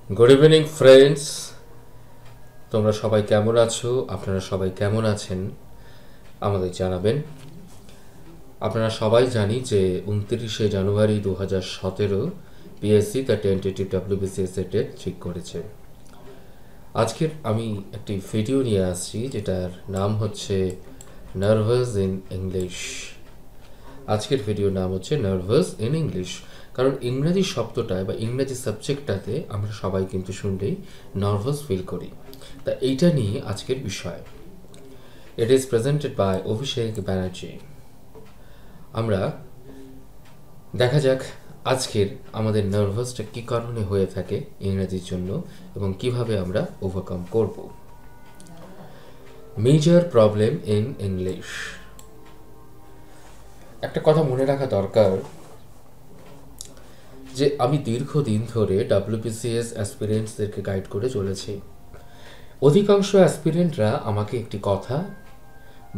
Good evening friends, তোমরা সবাই কেমন আছো? আপনারা সবাই কেমন আছেন আমাদের জানাবেন। আপনারা সবাই জানি যে 29শে জানুয়ারি 2017 পিএসসি তার টেন্টেটিভ ডাব্লিউবিসিএস ডেট ঠিক করেছে। আজকের আমি একটি ভিডিও নিয়ে আসছি যেটার নাম হচ্ছে নার্ভাস ইন ইংলিশ। আজকের ভিডিওর নাম হচ্ছে নার্ভাস ইন ইংলিশ, কারণ ইংরেজি শব্দটায় বা ইংরেজি সাবজেক্টটাতে আমরা সবাই কিন্তু শুনলেই নার্ভাস ফিল করি। তা এইটা নিয়ে আজকের বিষয়। It is presented by Abhishek Banerjee. আমরা দেখা যাক আজকের আমাদের নার্ভাসটা কী কারণে হয়ে থাকে ইংরেজির জন্য এবং কিভাবে আমরা ওভারকাম করব। Major problem in English. একটা কথা মনে রাখা দরকার যে আমি দীর্ঘদিন ধরে ডাব্লিউবিসিএস অ্যাসপিরেন্টসদেরকে গাইড করে চলেছি। অধিকাংশ অ্যাসপিরেন্টরা আমাকে একটি কথা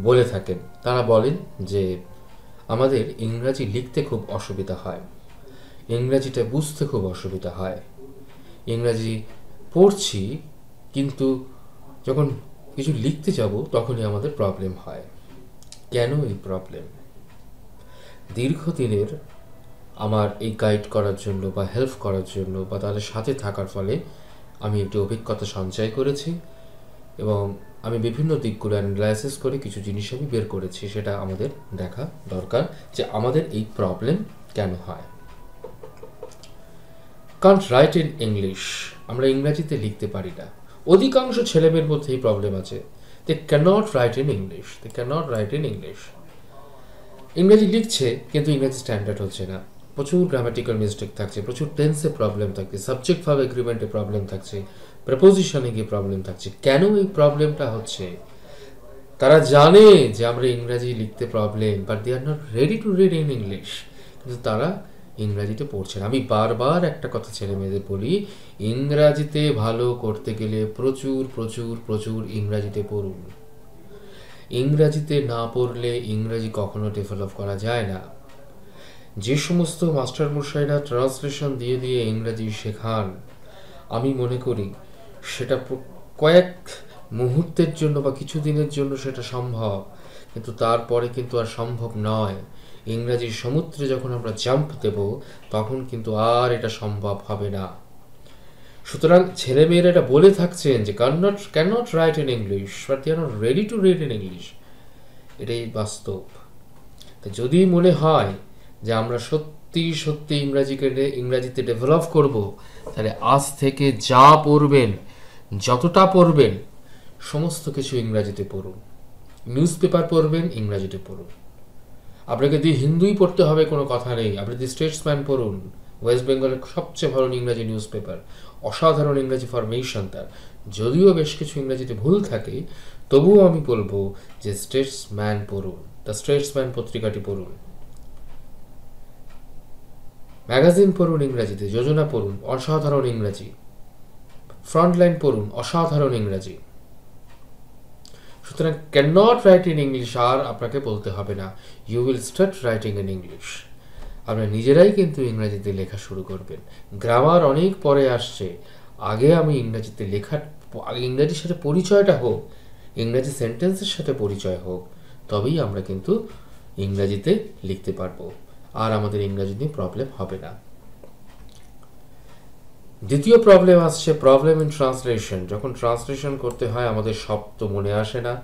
বলে থাকেন। তারা বলেন যে আমাদের ইংরাজি লিখতে খুব অসুবিধা হয়, ইংরাজিটা বুঝতে খুব অসুবিধা হয়, ইংরাজি পড়ছি কিন্তু যখন কিছু লিখতে যাব তখনই আমাদের প্রবলেম হয়। কেন এই প্রবলেম? দীর্ঘদিনের আমার এই গাইড করার জন্য বা হেল্প করার জন্য বা তাদের সাথে থাকার ফলে আমি একটি অভিজ্ঞতা সঞ্চয় করেছি এবং আমি বিভিন্ন দিকগুলো অ্যানালাইসিস করে কিছু জিনিস আমি বের করেছি। সেটা আমাদের দেখা দরকার যে আমাদের এই প্রবলেম কেন হয়। Can't write in English. আমরা ইংরাজিতে লিখতে পারি না। অধিকাংশ ছেলেমেয়ের মধ্যে এই প্রবলেম আছে। They cannot write in English, they cannot write in English. ইংরেজি লিখছে কিন্তু ইংরেজি স্ট্যান্ডার্ড হচ্ছে না। প্রচুর গ্রামাটিক্যাল মিস্টেক থাকছে, প্রচুর টেন্সে প্রবলেম থাকছে, সাবজেক্ট ভাব এগ্রিমেন্টে প্রবলেম থাকছে, প্রেপোজিশনে গিয়ে প্রবলেম থাকছে। কেন এই প্রবলেমটা হচ্ছে? তারা জানে যে আমরা ইংরাজি লিখতে problem, but they are not ready to read in English. কিন্তু তারা ইংরাজিতে পড়ছে না। আমি বারবার একটা কথা ছেলে মেয়েদের বলি, ইংরাজিতে ভালো করতে গেলে প্রচুর প্রচুর প্রচুর ইংরাজিতে পড়ুন। ইংরাজিতে না পড়লে ইংরাজি কখনো ডেভেলপ করা যায় না। যে সমস্ত মাস্টারমশাইরা ট্রান্সলেশন দিয়ে দিয়ে ইংরাজি শেখান, আমি মনে করি সেটা কয়েক মুহূর্তের জন্য বা কিছু দিনের জন্য সেটা সম্ভব, কিন্তু তারপরে কিন্তু আর সম্ভব নয়। ইংরাজির সমুদ্রে যখন আমরা জাম্প দেব তখন কিন্তু আর এটা সম্ভব হবে না। সুতরাং ছেলেমেয়েরা এটা বলে থাকছেন যে cannot write in English, but they are not ready to read in English. এটাই বাস্তব। তো যদি মনে হয় যে আমরা সত্যি সত্যি ইংরাজিতে ডেভেলপ করব, তাহলে আজ থেকে যা পড়বেন, যতটা পড়বেন, সমস্ত কিছু ইংরাজিতে পড়ুন। নিউজ পেপার পড়বেন, ইংরাজিতে পড়ুন। আপনাকে দিয়ে হিন্দুই পড়তে হবে কোনো কথা নেই। আপনি দি স্টেটসম্যান পড়ুন, ওয়েস্ট বেঙ্গলের সবচেয়ে ভালো ইংরাজি নিউজ পেপার, অসাধারণ ইংরাজি ফরমেশন তার। যদিও বেশ কিছু ইংরাজিতে ভুল থাকে, তবুও আমি বলবো যে স্টেটসম্যান পড়ুন, দ্য স্টেটসম্যান পত্রিকাটি পড়ুন। ম্যাগাজিন পড়ুন ইংরাজিতে, যোজনা পড়ুন, অসাধারণ ইংরাজি। ফ্রন্টলাইন পড়ুন, অসাধারণ ইংরাজি। সুতরাং can not write in English আর আপনাকে বলতে হবে না, you will start writing in English. আপনারা নিজেরাই কিন্তু ইংরাজিতে লেখা শুরু করবেন। গ্রামার অনেক পরে আসছে, আগে আমি ইংরাজিতে লেখার, ইংরাজির সাথে পরিচয়টা হোক, ইংরাজি সেন্টেন্সের সাথে পরিচয় হোক, তবেই আমরা কিন্তু ইংরাজিতে লিখতে পারবো, আর আমাদের ইংরাজি নিয়ে প্রবলেম হবে না। দ্বিতীয় প্রবলেম আসছে প্রবলেম ইন ট্রান্সলেশন। যখন ট্রান্সলেশন করতে হয় আমাদের শব্দ মনে আসে না,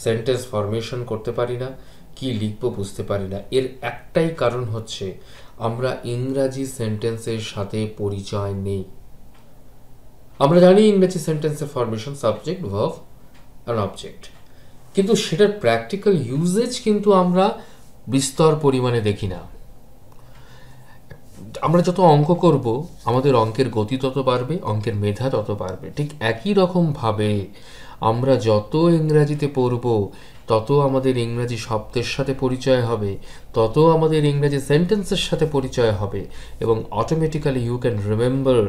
সেন্টেন্স ফরমেশন করতে পারি না, কি লিখবো বুঝতে পারি না। এর একটাই কারণ হচ্ছে আমরা ইংরাজি সেন্টেন্সের সাথে পরিচয় নেই। আমরা জানি ইংরেজি সেন্টেন্সের ফরমেশন সাবজেক্ট, ভার্ব আর অবজেক্ট, কিন্তু সেটার প্র্যাকটিক্যাল ইউজেজ কিন্তু আমরা বিস্তর পরিমাণে দেখি না। আমরা যত অঙ্ক করব আমাদের অঙ্কের গতি তত বাড়বে, অঙ্কের মেধা তত বাড়বে। ঠিক একই রকমভাবে আমরা যত ইংরাজিতে পড়ব তত আমাদের ইংরাজি শব্দের সাথে পরিচয় হবে, তত আমাদের ইংরাজি সেন্টেন্সের সাথে পরিচয় হবে, এবং automatically you can remember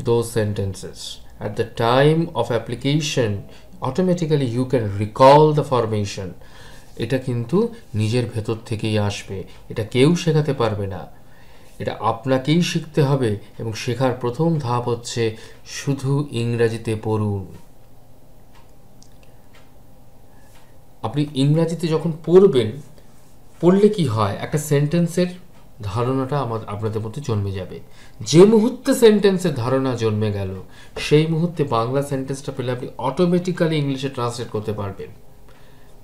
those sentences at the time of application. Automatically you can recall the formation. এটা কিন্তু নিজের ভেতর থেকেই আসবে, এটা কেউ শেখাতে পারবে না। এটা আপনাকেই শিখতে হবে এবং শেখার প্রথম ধাপ হচ্ছে শুধু ইংরাজিতে পড়ুন। আপনি ইংরাজিতে যখন পড়বেন, পড়লে কি হয়, একটা সেন্টেন্সের ধারণাটা আপনাদের মধ্যে জন্মে যাবে। যে মুহূর্তে সেন্টেন্সের ধারণা জন্মে গেল, সেই মুহূর্তে বাংলা সেন্টেন্সটা পেলে আপনি অটোমেটিক্যালি ইংলিশে ট্রান্সলেট করতে পারবেন।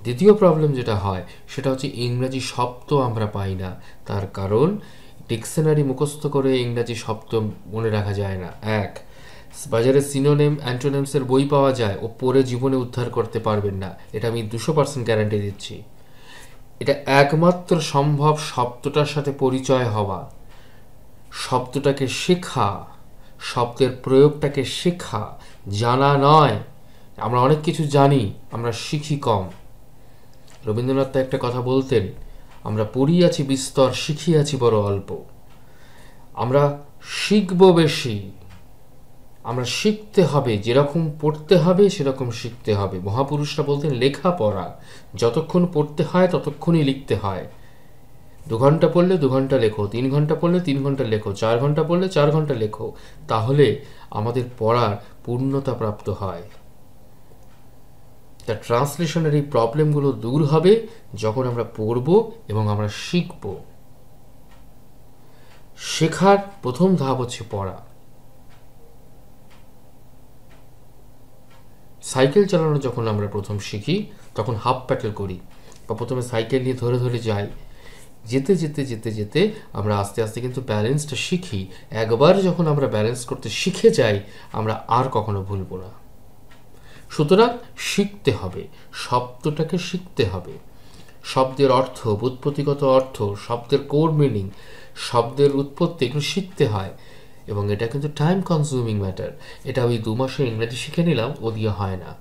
দ্বিতীয় প্রবলেম যেটা হয় সেটা হচ্ছে ইংরাজি শব্দ আমরা পাই না। তার কারণ ডিকশনারি মুখস্থ করে ইংরাজি শব্দ মনে রাখা যায় না। এক, বাজারে সিনোনিম অ্যান্টোনিমসের বই পাওয়া যায়, ও পড়ে জীবনে উদ্ধার করতে পারবেন না, এটা আমি 200% গ্যারান্টি দিচ্ছি। এটা একমাত্র সম্ভব শব্দটার সাথে পরিচয় হওয়া, শব্দটাকে শেখা, শব্দের প্রয়োগটাকে শেখা, জানা নয়। আমরা অনেক কিছু জানি, আমরা শিখি কম। রবীন্দ্রনাথ একটা কথা বলতেন, আমরা পড়িয়াছি বিস্তর, শিখিয়াছি বড় অল্প। আমরা শিখব বেশি, আমরা শিখতে হবে, যেরকম পড়তে হবে সেরকম শিখতে হবে। মহাপুরুষরা বলতেন লেখাপড়া যতক্ষণ পড়তে হয় ততক্ষণই লিখতে হয়। 2 ঘন্টা পড়লে 2 ঘন্টা লেখো, 3 ঘন্টা পড়লে 3 ঘন্টা লেখো, 4 ঘন্টা পড়লে 4 ঘন্টা লেখো, তাহলে আমাদের পড়ার পূর্ণতা প্রাপ্ত হয়। তা ট্রান্সলেশনের এই প্রবলেমগুলো দূর হবে যখন আমরা পড়ব এবং আমরা শিখব। শেখার প্রথম ধাপ হচ্ছে পড়া। সাইকেল চালানো যখন আমরা প্রথম শিখি তখন হাফ প্যাডেল করি, বা প্রথমে সাইকেল নিয়ে ধরে ধরে যাই। যেতে যেতে যেতে যেতে আমরা আস্তে আস্তে কিন্তু ব্যালেন্সটা শিখি। একবার যখন আমরা ব্যালেন্স করতে শিখে যাই, আমরা আর কখনো ভুলব না। সুতরাং শিখতে হবে, শব্দটাকে শিখতে হবে। শব্দের অর্থ, ব্যুৎপত্তিগত অর্থ, শব্দের কোর মিনিং, শব্দের উৎপত্তি, এগুলো শিখতে হয় এবং এটা কিন্তু টাইম কনজিউমিং ম্যাটার। এটা ওই 2 মাসে ইংরেজি শিখে নিলাম ও দিয়ে হয় না।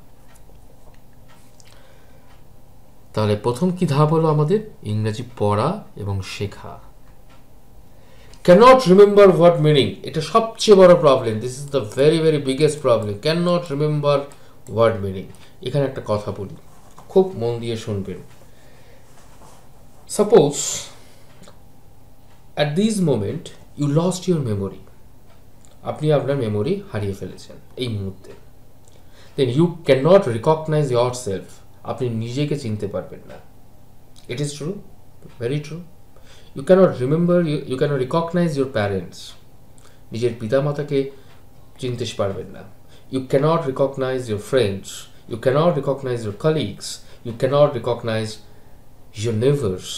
তাহলে প্রথম কি ধাপ হলো আমাদের? ইংরেজি পড়া এবং শেখা। cannot remember what meaning, এটা সবচেয়ে বড় problem. This is the very very biggest problem, cannot remember what meaning। এখানে একটা কথা বলি, খুব মন দিয়ে শুনবেন। Suppose at this moment you lost your memory, আপনি আপনার মেমোরি হারিয়ে ফেলেছেন এই মুহূর্তে। then you cannot recognize yourself, আপনি নিজেকে চিনতে পারবেন না। it is true, very true. You cannot remember, you cannot recognize your parents, নিজের পিতামাতাকে চিনতে পারবেন না। You cannot recognize your friends, you cannot recognize your colleagues, you cannot recognize your neighbors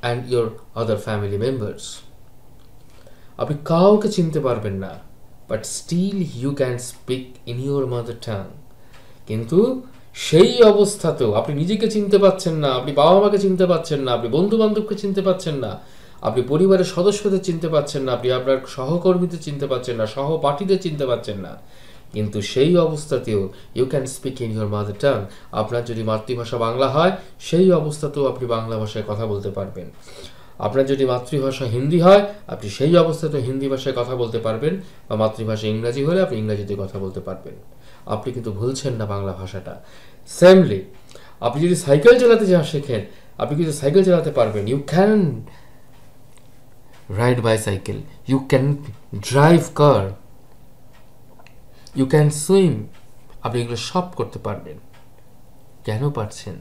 and your other family members. আপনি কাউকে চিনতে পারবেন না, but still you can speak in your mother tongue। কিন্তু সেই অবস্থাতেও আপনি নিজেকে চিনতে পাচ্ছেন না, আপনি বাবা মাকে চিনতে পাচ্ছেন না, আপনি বন্ধু বান্ধবকে চিনতে পাচ্ছেন না, আপনি পরিবারের সদস্যদের চিনতে পাচ্ছেন না, আপনি আপনার সহকর্মীদের চিনতে পাচ্ছেন না, সহপাঠীদের চিনতে পাচ্ছেন না, কিন্তু সেই অবস্থাতেও you can speak in your mother tongue. আপনার যদি মাতৃভাষা বাংলা হয়, সেই অবস্থাতেও আপনি বাংলা ভাষায় কথা বলতে পারবেন। আপনার যদি মাতৃভাষা হিন্দি হয়, আপনি সেই অবস্থাতেও হিন্দি ভাষায় কথা বলতে পারবেন, বা মাতৃভাষা ইংরাজি হলে আপনি ইংরাজিতে কথা বলতে পারবেন। আপনি কিন্তু ভুলছেন না বাংলা ভাষাটা। সেমলি আপনি যদি সাইকেল চালাতে যা শেখেন, আপনি কিন্তু সাইকেল চালাতে পারবেন। You can ride bicycle, you can drive car, you can swim, আপনি এগুলো সব করতে পারবেন। কেন পারছেন?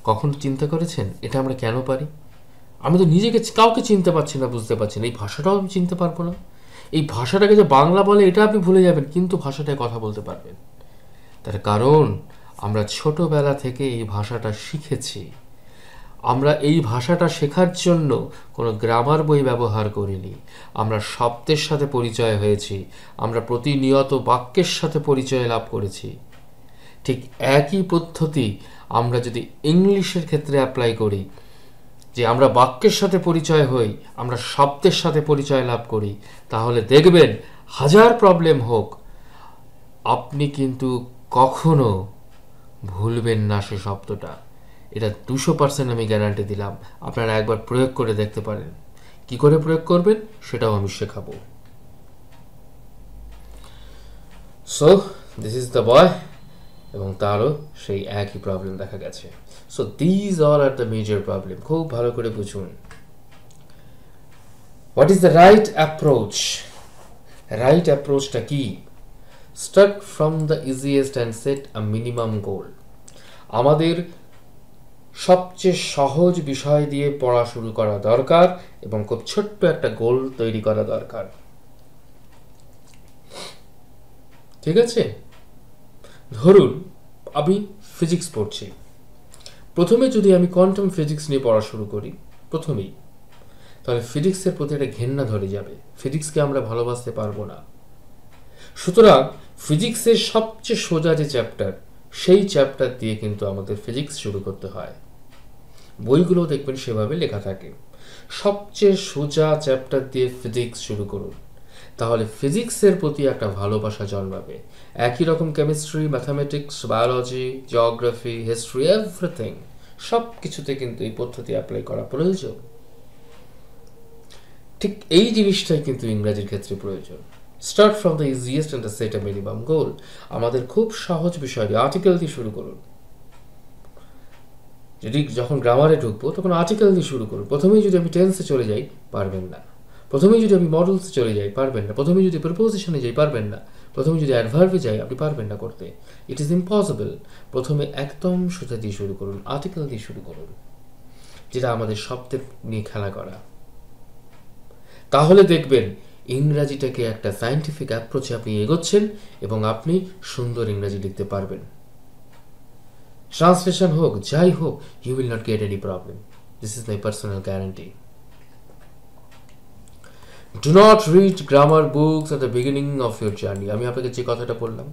কখন চিন্তা করেছেন এটা আমরা কেন পারি? আমি তো নিজেকে কাউকে চিনতে পারছি না, বুঝতে পারছি না, এই ভাষাটাও আমি চিনতে পারবো না। এই ভাষাটাকে যে বাংলা বলে এটা আপনি ভুলে যাবেন, কিন্তু ভাষাটায় কথা বলতে পারবেন। তার কারণ আমরা ছোটবেলা থেকে এই ভাষাটা শিখেছি। আমরা এই ভাষাটা শেখার জন্য কোনো গ্রামার বই ব্যবহার করিনি, আমরা শব্দের সাথে পরিচয় হয়েছি, আমরা প্রতিনিয়ত বাক্যের সাথে পরিচয় লাভ করেছি। ঠিক একই পদ্ধতি আমরা যদি ইংলিশের ক্ষেত্রে অ্যাপ্লাই করি, যে আমরা বাক্যের সাথে পরিচয় হই, আমরা শব্দের সাথে পরিচয় লাভ করি, তাহলে দেখবেন হাজার প্রবলেম হোক, আপনি কিন্তু কখনো ভুলবেন না সে শব্দটা। এটা 200% আমি গ্যারান্টি দিলাম। আপনারা একবার প্রয়োগ করে দেখতে পারেন। কি করে প্রয়োগ করবেন সেটাও আমি শেখাবো। So this is the boy, এবং তারও সেই একই প্রবলেম দেখা গেছে। So these all are the major problem. খুব ভালো করে বুঝুন। What is the right approach? Right অ্যাপ্রোচটা কি? Start from the easiest and set a minimum goal. আমাদের সবচেয়ে সহজ বিষয় দিয়ে পড়া শুরু করা দরকার এবং খুব ছোট্ট একটা গোল তৈরি করা দরকার। ঠিক আছে? ধরুন আমি ফিজিক্স পড়ছি, প্রথমে যদি আমি কোয়ান্টাম ফিজিক্স নিয়ে পড়া শুরু করি প্রথমেই, তাহলে ফিজিক্সের প্রতি একটা ঘেন্না ধরে যাবে, ফিজিক্সকে আমরা ভালোবাসতে পারবো না। সুতরাং ফিজিক্সের সবচেয়ে সোজা যে চ্যাপ্টার, সেই চ্যাপ্টার দিয়ে কিন্তু আমাদের ফিজিক্স শুরু করতে হয়। বইগুলো দেখবেন সেভাবে লেখা থাকে, সবচেয়ে সোজা চ্যাপ্টার দিয়ে ফিজিক্স শুরু করুন, তাহলে ফিজিক্সের প্রতি একটা ভালোবাসা জন্মাবে। একই রকম chemistry, mathematics, biology, geography, history, everything, সব কিছুতে কিন্তু এই পদ্ধতি অ্যাপ্লাই করা প্রয়োজন। ঠিক এই জিনিসটাই কিন্তু ইংরাজির ক্ষেত্রে প্রয়োজন। Start from the easiest and set a minimum goal. আমাদের খুব সহজ বিষয় দিয়ে আর্টিকেল দিয়ে শুরু করুন। যদি যখন গ্রামারে ঢুকবো তখন আর্টিকেল দিয়ে শুরু করুন। প্রথমেই যদি আমি টেন্সে চলে যাই পারবেন না, প্রথমেই যদি আমি মডেলসে চলে যাই পারবেন না, প্রথমেই যদি প্রিপোজিশনে যাই পারবেন না, প্রথমে যদি অ্যাডভার্বে যাই আপনি পারবেন না করতে। It is impossible. প্রথমে একদম সোজা দিয়ে শুরু করুন, আর্টিকেল দিয়ে শুরু করুন, যেটা আমাদের শব্দের নিয়ে খেলা করা। তাহলে দেখবেন ইংরাজিটাকে একটা সায়েন্টিফিক অ্যাপ্রোচে আপনি এগোচ্ছেন এবং আপনি সুন্দর ইংরাজি লিখতে পারবেন। ট্রান্সলেশন হোক, যাই হোক, you will not get any problem. This is my personal guarantee. Do not read grammar books at the beginning of your journey. আমি আপনাকে যে কথাটা বললাম,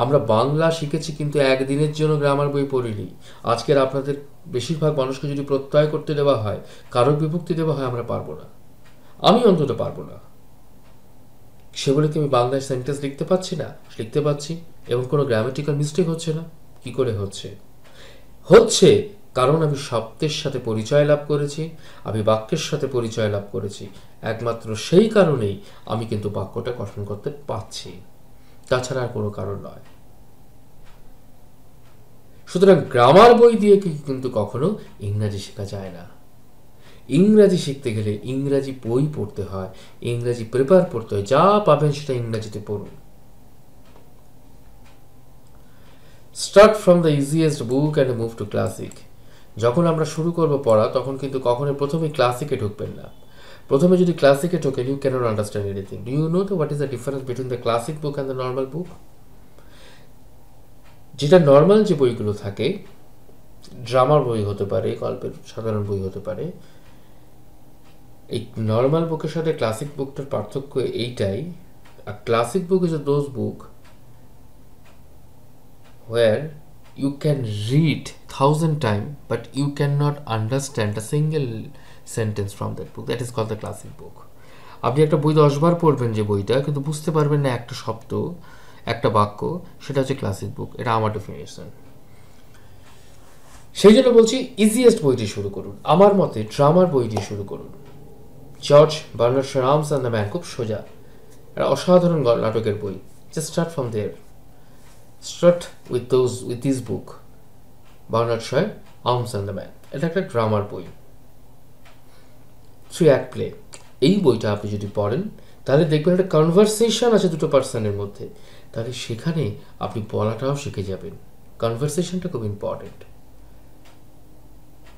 আমরা বাংলা শিখেছি কিন্তু একদিনের জন্য গ্রামার বই পড়িনি। আজকের আপনাদের বেশিরভাগ মানুষকে যদি প্রত্যয় করতে দেওয়া হয়, কারক বিভক্তি দেওয়া হয়, আমরা পারবো না। আমি অন্তত পারবো না। সেগুলো কি আমি বাংলায় সেন্টেন্স লিখতে পারছি না? লিখতে পারছি, এবং কোনো গ্রামাটিক্যাল মিস্টেক হচ্ছে না। কি করে হচ্ছে? হচ্ছে কারণ আমি শব্দের সাথে পরিচয় লাভ করেছি, আমি বাক্যের সাথে পরিচয় লাভ করেছি। একমাত্র সেই কারণেই আমি কিন্তু বাক্যটা গঠন করতে পারছি, তাছাড়া আর কোনো কারণ নয়। সুতরাং গ্রামার বই দিয়ে কিন্তু কখনো ইংরাজি শেখা যায় না। ইংরাজি শিখতে গেলে ইংরাজি বই পড়তে হয়, ইংরাজি পেপার পড়তে হয়, যা পাবেন সেটা ইংরাজিতে পড়ুন। Start from the easiest book and move to classic. যখন আমরা শুরু করবো পড়া তখন কিন্তু কখনোই প্রথমে ক্লাসিকে ঢুকবেন না। প্রথমে যদি ক্লাসিকে ঢোকেন, you cannot understand anything. Do you know what is the difference between the classic book and the normal book? যেটা নর্মাল যে বইগুলো থাকে, ড্রামার বই হতে পারে, গল্পের সাধারণ বই হতে পারে, এই নর্মাল বুকের সাথে ক্লাসিক বুকটার পার্থক্য এইটাই, a classic book is those book where you can read 1,000 times but you cannot understand a single sentence from that book. That is called the classic book. আপনি একটা বই 10 বার পড়বেন যে বইটা, কিন্তু বুঝতে পারবেন না একটা শব্দ, একটা বাক্য, সেটা হচ্ছে ক্লাসিক বুক। এটা আমার ডেফিনেশন। সেই জন্য বলছি ইজিয়েস্ট বই দিয়ে শুরু করুন। আমার মতে ড্রামার বই দিয়ে শুরু করুন। George Bernard Shaw Arms and the Man, খুব সোজা, একটা অসাধারণ নাটকের বই। Just start from there, start with this book, Bernard শয়ের আর্মস অ্যান্ড দ্য ম্যান। এটা একটা ড্রামার বই, 3 অ্যাক্ট প্লে। এই বইটা আপনি যদি পড়েন তাহলে দেখবেন একটা কনভারসেশন আছে দুটো পার্সনের মধ্যে, তাহলে সেখানে আপনি বলাটাও শিখে যাবেন। কনভারসেশনটা খুব ইম্পর্টেন্ট,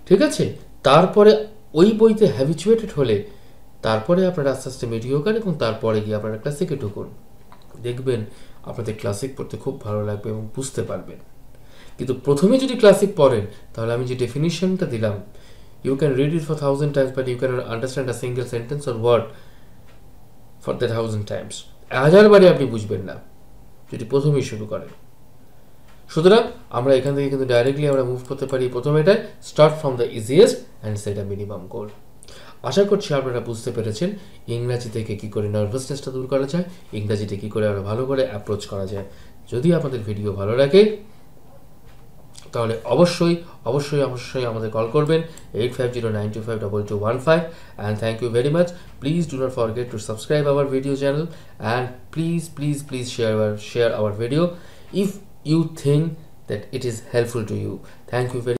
ঠিক আছে? তারপরে ওই বইতে হ্যাবিচুয়েটেড হলে তারপরে আপনারা আস্তে আস্তে মিডিওকার এবং তারপরে গিয়ে আপনারা ক্লাসিকে ঢুকুন। দেখবেন আপনাদের ক্লাসিক পড়তে খুব ভালো লাগবে এবং বুঝতে পারবেন। কিন্তু প্রথমে যদি ক্লাসিক পড়েন তাহলে আমি যে ডেফিনিশনটা দিলাম, you can read it for 1,000 times but you cannot understand a single sentence or word for that 1,000 times. 1000 বারে আপনি বুঝবেন না যদি প্রথমেই শুরু করেন। সুতরাং আমরা এখান থেকে কিন্তু ডাইরেক্টলি আমরা মুভ করতে পারি প্রথমে এটাই, start from the easiest and set a minimum goal. আশা করছি আপনারা বুঝতে পেরেছেন ইংরাজি থেকে কী করে নার্ভাসনেসটা দূর করা যায়, ইংরাজিতে কী করে আরও ভালো করে অ্যাপ্রোচ করা যায়। যদি আপনাদের ভিডিও ভালো লাগে তাহলে অবশ্যই অবশ্যই অবশ্যই আমাদের কল করবেন 8509252215 and thank you very much. Please do not forget to subscribe our video channel and please share our video if you think that it is helpful to you. Thank you very